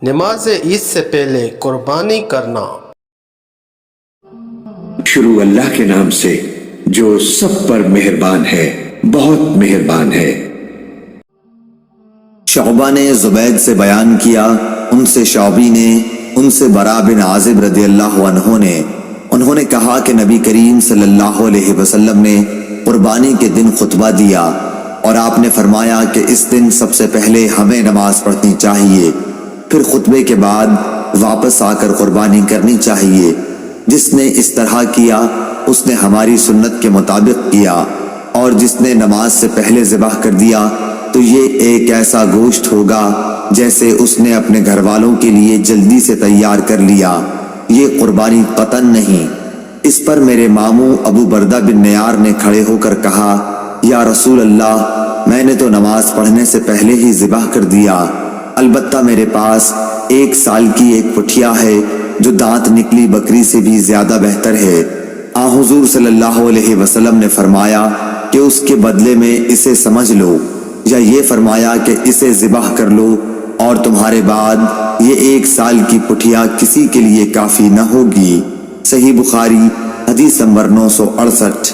نماز عید سے پہلے قربانی کرنا۔ شروع اللہ کے نام سے جو سب پر مہربان ہے، بہت مہربان ہے۔ شعبہ نے زبید سے بیان کیا، ان سے شعبی نے، ان سے برا بن عازب رضی اللہ عنہ نے، انہوں نے کہا کہ نبی کریم صلی اللہ علیہ وسلم نے قربانی کے دن خطبہ دیا اور آپ نے فرمایا کہ اس دن سب سے پہلے ہمیں نماز پڑھنی چاہیے، پھر خطبے کے بعد واپس آ کر قربانی کرنی چاہیے۔ جس نے اس طرح کیا اس نے ہماری سنت کے مطابق کیا، اور جس نے نماز سے پہلے ذبح کر دیا تو یہ ایک ایسا گوشت ہوگا جیسے اس نے اپنے گھر والوں کے لیے جلدی سے تیار کر لیا، یہ قربانی قطعاً نہیں۔ اس پر میرے ماموں ابو بردہ بن نیار نے کھڑے ہو کر کہا، یا رسول اللہ، میں نے تو نماز پڑھنے سے پہلے ہی ذبح کر دیا، البتہ میرے پاس 1 سال کی ایک پٹھیا ہے جو دانت نکلی بکری سے بھی زیادہ بہتر ہے۔ حضور صلی اللہ علیہ وسلم نے فرمایا کہ اس کے بدلے میں اسے سمجھ لو، یا یہ فرمایا کہ اسے ذبح کر لو اور تمہارے بعد یہ 1 سال کی پٹھیا کسی کے لیے کافی نہ ہوگی۔ صحیح بخاری حدیث نمبر 968۔